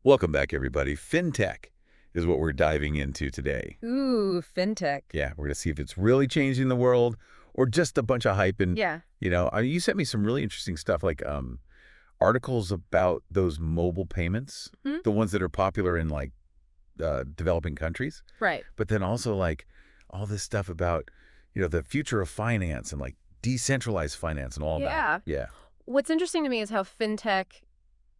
Welcome back, everybody. FinTech is what we're diving into today. Ooh, fintech. Yeah, we're going to see if it's really changing the world or just a bunch of hype. And, Yeah. you sent me some really interesting stuff, like articles about those mobile payments, Hmm? the ones that are popular in, like, developing countries. Right. But then also, like, all this stuff about, the future of finance and, like, decentralized finance and all Yeah. that. Yeah, What's interesting to me is how fintech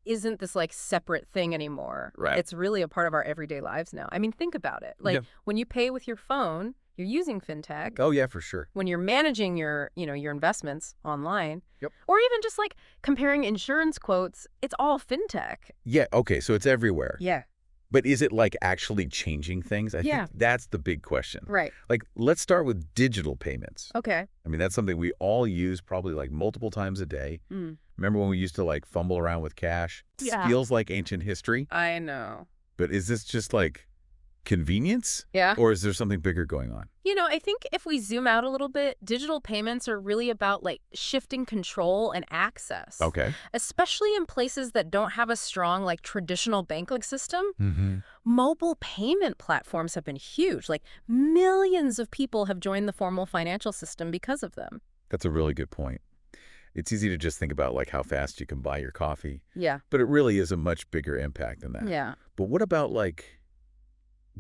isn't this like separate thing anymore. right. It's really a part of our everyday lives now. I mean, think about it. Like Yeah. when you pay with your phone, you're using fintech. Oh, yeah, for sure. When you're managing your investments online, Yep. or even just like comparing insurance quotes, it's all fintech. Yeah, okay, so it's everywhere. Yeah. But is it, like, actually changing things? I Yeah. think that's the big question. Right. Like, let's start with digital payments. Okay. I mean, that's something we all use probably, like, multiple times a day. Mm. Remember when we used to, like, fumble around with cash? Yeah. Feels like ancient history. I know. But is this just, like, convenience? Yeah. Or is there something bigger going on? I think if we zoom out a little bit, digital payments are really about like shifting control and access. Okay. Especially in places that don't have a strong like traditional banking system. Mm-hmm. Mobile payment platforms have been huge. Like millions of people have joined the formal financial system because of them. That's a really good point. It's easy to just think about, like, how fast you can buy your coffee. Yeah. But it really is a much bigger impact than that. Yeah. But what about, like,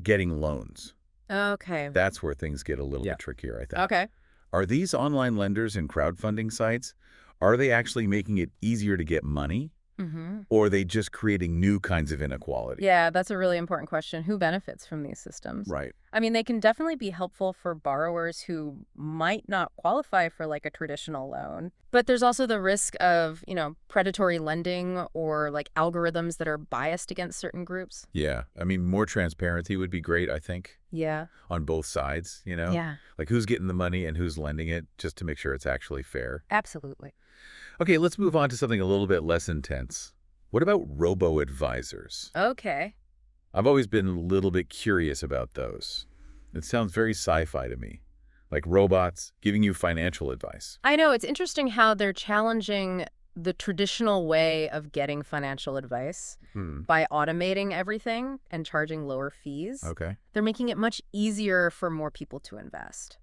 getting loans? Okay. That's where things get a little bit trickier, I think. Okay. Are these online lenders and crowdfunding sites, are they actually making it easier to get money? Mm-hmm. Or are they just creating new kinds of inequality? Yeah, that's a really important question. Who benefits from these systems? Right. I mean, they can definitely be helpful for borrowers who might not qualify for like a traditional loan. But there's also the risk of, predatory lending or like algorithms that are biased against certain groups. Yeah. I mean, more transparency would be great, I think, Yeah. on both sides, Yeah, Like who's getting the money and who's lending it, just to make sure it's actually fair. absolutely. Okay, let's move on to something a little bit less intense. What about robo-advisors? Okay. I've always been a little bit curious about those. It sounds very sci-fi to me, like robots giving you financial advice. I know it's interesting how they're challenging the traditional way of getting financial advice by automating everything and charging lower fees. Okay. They're making it much easier for more people to invest,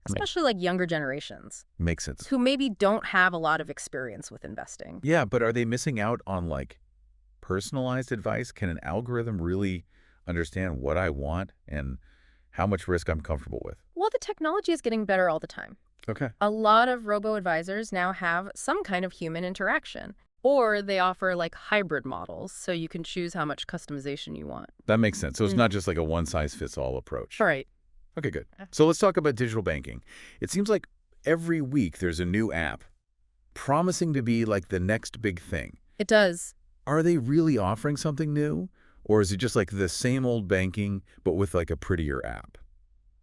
especially like younger generations Makes sense. who maybe don't have a lot of experience with investing. Yeah, but are they missing out on, like, personalized advice? Can an algorithm really understand what I want and how much risk I'm comfortable with? Well, the technology is getting better all the time. Okay. A lot of robo-advisors now have some kind of human interaction, or they offer like hybrid models, so you can choose how much customization you want. That makes sense. So it's not just like a one-size-fits-all approach. Right. Okay, good. So let's talk about digital banking. It seems like every week there's a new app promising to be like the next big thing. It does. Are they really offering something new? Or is it just like the same old banking, but with like a prettier app?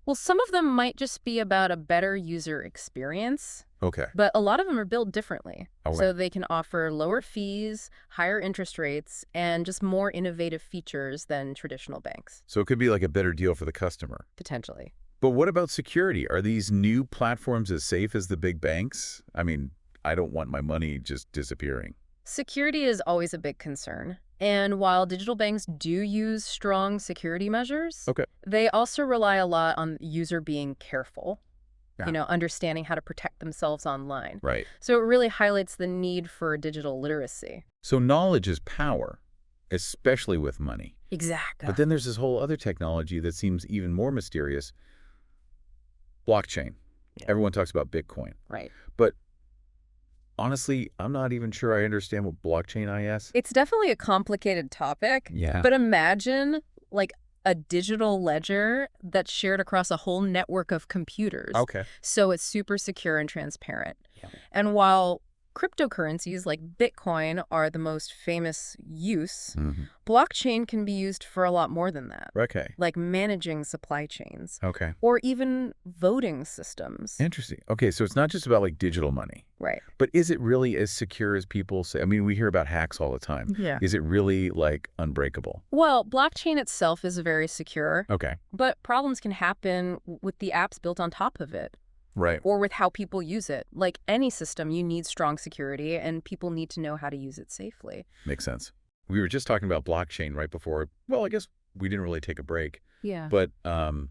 Well, some of them might just be about a better user experience, Okay. but a lot of them are built differently. Okay. So they can offer lower fees, higher interest rates, and just more innovative features than traditional banks, So it could be like a better deal for the customer. potentially. But what about security? Are these new platforms as safe as the big banks? I mean, I don't want my money just disappearing. Security is always a big concern. And while digital banks do use strong security measures, Okay. they also rely a lot on the user being careful, Yeah. understanding how to protect themselves online. Right. So it really highlights the need for digital literacy. So knowledge is power, especially with money. Exactly. But then there's this whole other technology that seems even more mysterious. Blockchain. Yeah. Everyone talks about Bitcoin. Right. But honestly, I'm not even sure I understand what blockchain is. It's definitely a complicated topic, Yeah. but imagine like a digital ledger that's shared across a whole network of computers. Okay. So it's super secure and transparent. Yeah. And while cryptocurrencies like Bitcoin are the most famous use, blockchain can be used for a lot more than that, Okay. like managing supply chains Okay. or even voting systems. Interesting. Okay, so it's not just about like digital money, Right. but is it really as secure as people say? I mean, we hear about hacks all the time. Yeah. Is it really like unbreakable? Well, blockchain itself is very secure, Okay. but problems can happen with the apps built on top of it. Right. Or with how people use it. Like any system, you need strong security, and people need to know how to use it safely. Makes sense. We were just talking about blockchain right before. Well, I guess we didn't really take a break. Yeah. But I'm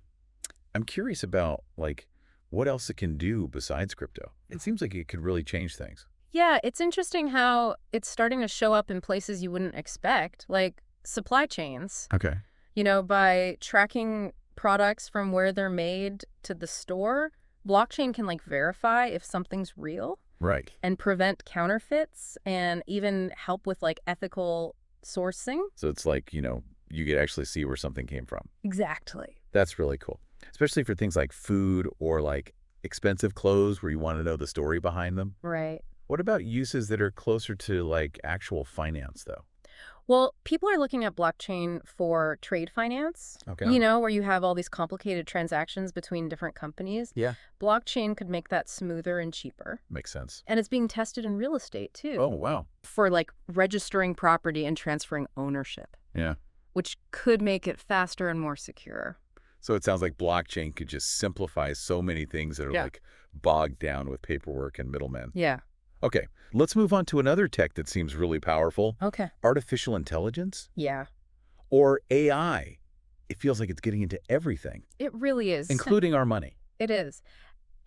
curious about, like, what else it can do besides crypto. It seems like it could really change things. Yeah, it's interesting how it's starting to show up in places you wouldn't expect, like supply chains. Okay. By tracking products from where they're made to the store, blockchain can like verify if something's real Right. and prevent counterfeits and even help with like ethical sourcing. So it's like, you could actually see where something came from. Exactly. That's really cool. Especially for things like food or like expensive clothes where you want to know the story behind them. Right. What about uses that are closer to like actual finance, though? Well, people are looking at blockchain for trade finance, Okay. where you have all these complicated transactions between different companies. Yeah. Blockchain could make that smoother and cheaper. Makes sense. And it's being tested in real estate, too. Oh, wow. For like registering property and transferring ownership, Yeah. which could make it faster and more secure. So it sounds like blockchain could just simplify so many things that are Yeah. like bogged down with paperwork and middlemen. Yeah. Okay, let's move on to another tech that seems really powerful. Okay. Artificial intelligence Yeah. or AI. It feels like it's getting into everything, It really is. including our money. It is.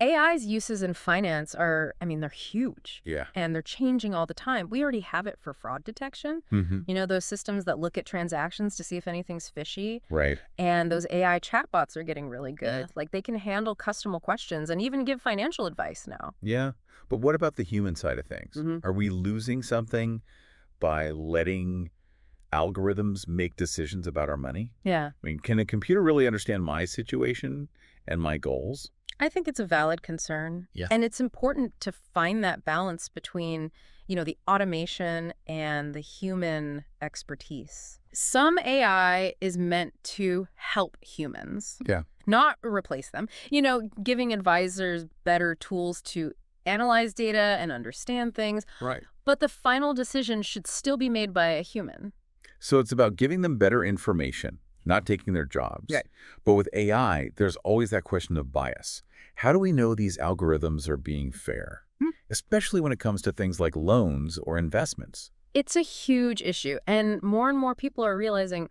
AI's uses in finance are, they're huge. Yeah. And they're changing all the time. We already have it for fraud detection. Mm-hmm. Those systems that look at transactions to see if anything's fishy. Right. And those AI chatbots are getting really good. Yeah. Like they can handle customer questions and even give financial advice now. Yeah. But what about the human side of things? Mhm. Are we losing something by letting algorithms make decisions about our money? Yeah. I mean, can a computer really understand my situation and my goals? I think it's a valid concern. Yeah. And it's important to find that balance between, the automation and the human expertise. Some AI is meant to help humans. Yeah. Not replace them. Giving advisors better tools to analyze data and understand things. Right. But the final decision should still be made by a human. So it's about giving them better information, not taking their jobs. Right. But with AI, there's always that question of bias. How do we know these algorithms are being fair? Especially when it comes to things like loans or investments. It's a huge issue, and more people are realizing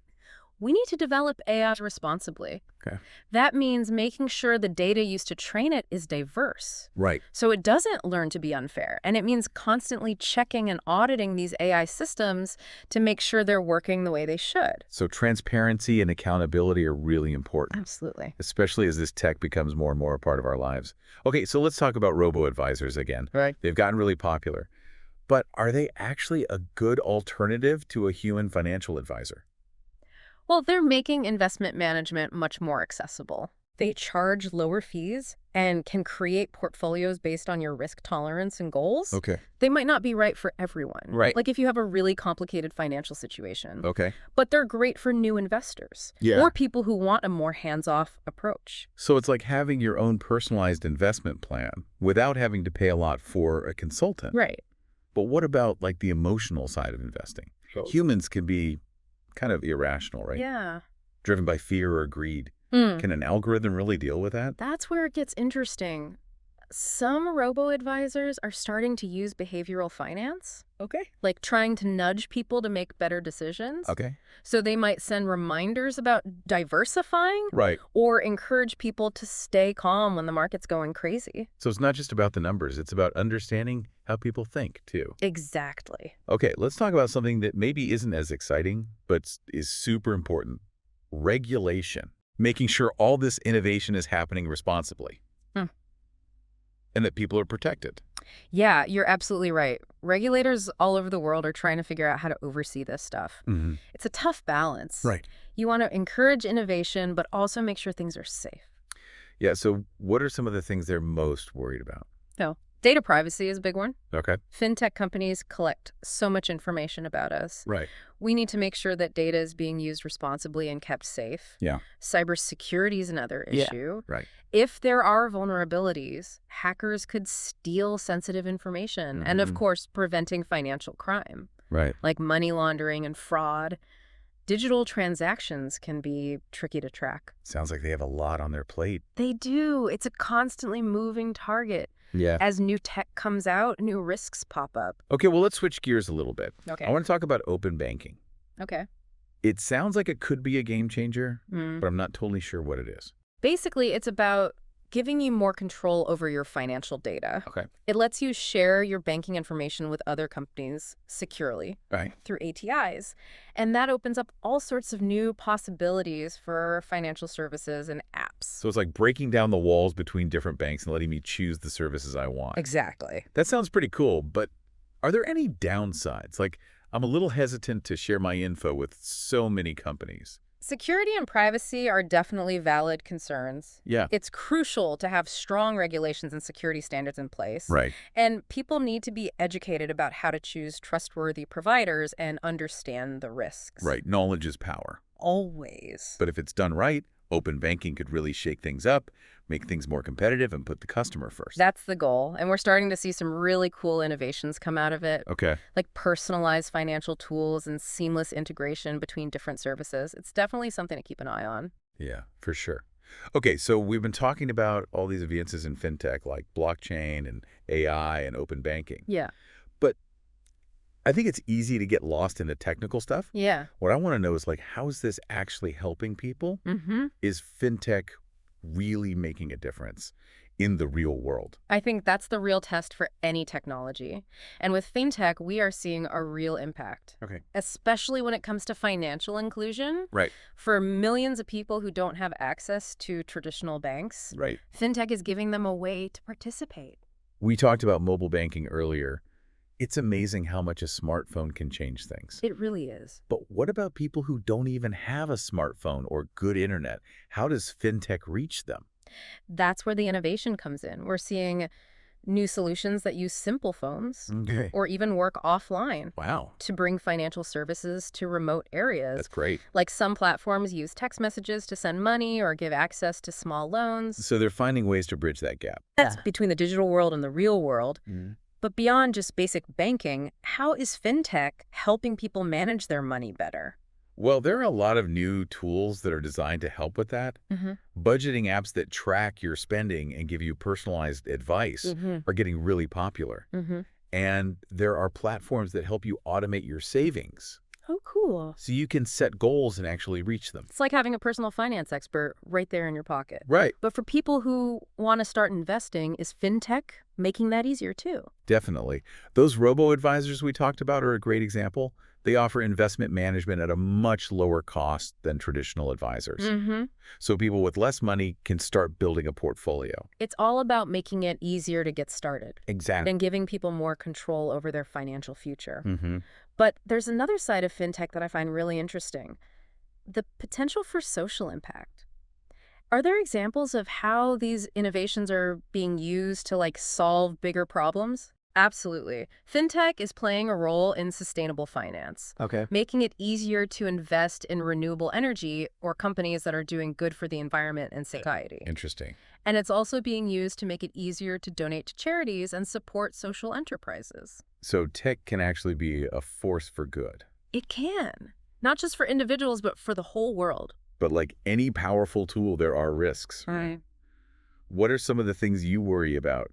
we need to develop AI responsibly. Okay. That means making sure the data used to train it is diverse, Right. so it doesn't learn to be unfair. And it means constantly checking and auditing these AI systems to make sure they're working the way they should. So transparency and accountability are really important, Absolutely. especially as this tech becomes more and more a part of our lives. Okay, so let's talk about robo-advisors again. Right. They've gotten really popular. But are they actually a good alternative to a human financial advisor? Well, they're making investment management much more accessible. They charge lower fees and can create portfolios based on your risk tolerance and goals. Okay. They might not be right for everyone. Right. Like if you have a really complicated financial situation. Okay. But they're great for new investors. Yeah. Or people who want a more hands-off approach. So it's like having your own personalized investment plan without having to pay a lot for a consultant. Right. But what about like the emotional side of investing? Humans can be kind of irrational, right? Yeah. Driven by fear or greed. Can an algorithm really deal with that? That's where it gets interesting. Some robo-advisors are starting to use behavioral finance, Okay. like trying to nudge people to make better decisions. Okay. So they might send reminders about diversifying Right. or encourage people to stay calm when the market's going crazy. So it's not just about the numbers. It's about understanding how people think, too. Exactly. Okay, let's talk about something that maybe isn't as exciting, but is super important. Regulation. Making sure all this innovation is happening responsibly. And that people are protected. Yeah, you're absolutely right. Regulators all over the world are trying to figure out how to oversee this stuff. Mm-hmm. It's a tough balance. Right. You want to encourage innovation, but also make sure things are safe. Yeah, so what are some of the things they're most worried about? No. Data privacy is a big one. Okay. Fintech companies collect so much information about us. Right. We need to make sure that data is being used responsibly and kept safe. Yeah. Cybersecurity is another issue. Right. If there are vulnerabilities, hackers could steal sensitive information. And of course, preventing financial crime, Right. like money laundering and fraud. Digital transactions can be tricky to track. Sounds like they have a lot on their plate. They do. It's a constantly moving target. Yeah. As new tech comes out, new risks pop up. Okay, well, let's switch gears a little bit. Okay. I want to talk about open banking. Okay. It sounds like it could be a game changer, Mm. but I'm not totally sure what it is. Basically, it's about giving you more control over your financial data. Okay. It lets you share your banking information with other companies securely Right. through ATIs. And that opens up all sorts of new possibilities for financial services and apps. So it's like breaking down the walls between different banks and letting me choose the services I want. Exactly. That sounds pretty cool, but are there any downsides? Like, I'm a little hesitant to share my info with so many companies. Security and privacy are definitely valid concerns. Yeah. It's crucial to have strong regulations and security standards in place. Right. And people need to be educated about how to choose trustworthy providers and understand the risks. Right. Knowledge is power. Always. But if it's done right, open banking could really shake things up, make things more competitive, and put the customer first. That's the goal. And we're starting to see some really cool innovations come out of it, Okay. like personalized financial tools and seamless integration between different services. It's definitely something to keep an eye on. Yeah, for sure. Okay, so we've been talking about all these advances in fintech like blockchain and AI and open banking. Yeah. But I think it's easy to get lost in the technical stuff. Yeah. What I want to know is, like, how is this actually helping people? Mm-hmm. Is fintech really making a difference in the real world? I think that's the real test for any technology. And with fintech, we are seeing a real impact, Okay. especially when it comes to financial inclusion. Right. For millions of people who don't have access to traditional banks, Right. fintech is giving them a way to participate. We talked about mobile banking earlier. It's amazing how much a smartphone can change things. It really is. But what about people who don't even have a smartphone or good internet? How does fintech reach them? That's where the innovation comes in. We're seeing new solutions that use simple phones Okay. or even work offline Wow. to bring financial services to remote areas. That's great. Like some platforms use text messages to send money or give access to small loans. So they're finding ways to bridge that gap. That's between the digital world and the real world. Mm. But beyond just basic banking, how is fintech helping people manage their money better? Well, there are a lot of new tools that are designed to help with that. Mm-hmm. Budgeting apps that track your spending and give you personalized advice Mm-hmm. are getting really popular. Mm-hmm. And there are platforms that help you automate your savings Oh, cool. so you can set goals and actually reach them. It's like having a personal finance expert right there in your pocket. Right. But for people who want to start investing, is fintech making that easier too? Definitely. Those robo-advisors we talked about are a great example. They offer investment management at a much lower cost than traditional advisors. Mm-hmm. So people with less money can start building a portfolio. It's all about making it easier to get started Exactly. and giving people more control over their financial future. Mm-hmm. But there's another side of fintech that I find really interesting, the potential for social impact. Are there examples of how these innovations are being used to solve bigger problems? Absolutely. Fintech is playing a role in sustainable finance, Okay. making it easier to invest in renewable energy or companies that are doing good for the environment and society. Interesting. And it's also being used to make it easier to donate to charities and support social enterprises. So tech can actually be a force for good. It can. Not just for individuals, but for the whole world. But like any powerful tool, there are risks. Right. What are some of the things you worry about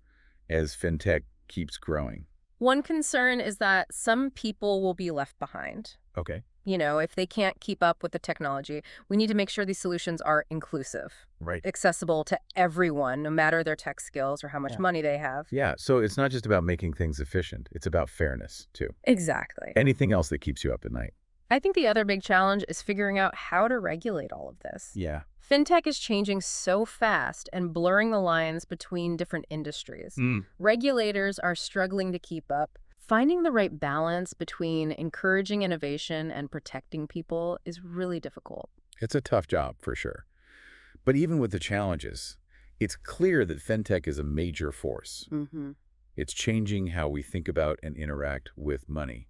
as fintech keeps growing? One concern is that some people will be left behind. Okay. If they can't keep up with the technology, we need to make sure these solutions are inclusive, Right. accessible to everyone, no matter their tech skills or how much money they have. Yeah. So it's not just about making things efficient. It's about fairness, too. Exactly. Anything else that keeps you up at night? I think the other big challenge is figuring out how to regulate all of this. Yeah. Fintech is changing so fast and blurring the lines between different industries. Regulators are struggling to keep up. Finding the right balance between encouraging innovation and protecting people is really difficult. It's a tough job, for sure. But even with the challenges, it's clear that fintech is a major force. Mm-hmm. It's changing how we think about and interact with money.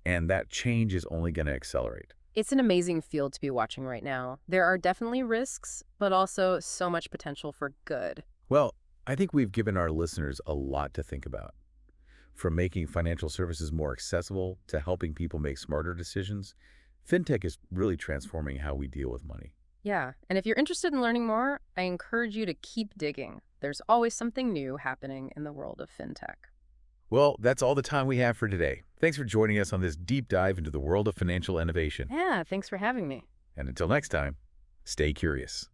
And that change is only going to accelerate. It's an amazing field to be watching right now. There are definitely risks, but also so much potential for good. Well, I think we've given our listeners a lot to think about. From making financial services more accessible to helping people make smarter decisions, fintech is really transforming how we deal with money. Yeah, and if you're interested in learning more, I encourage you to keep digging. There's always something new happening in the world of fintech. Well, that's all the time we have for today. Thanks for joining us on this deep dive into the world of financial innovation. Yeah, thanks for having me. And until next time, stay curious.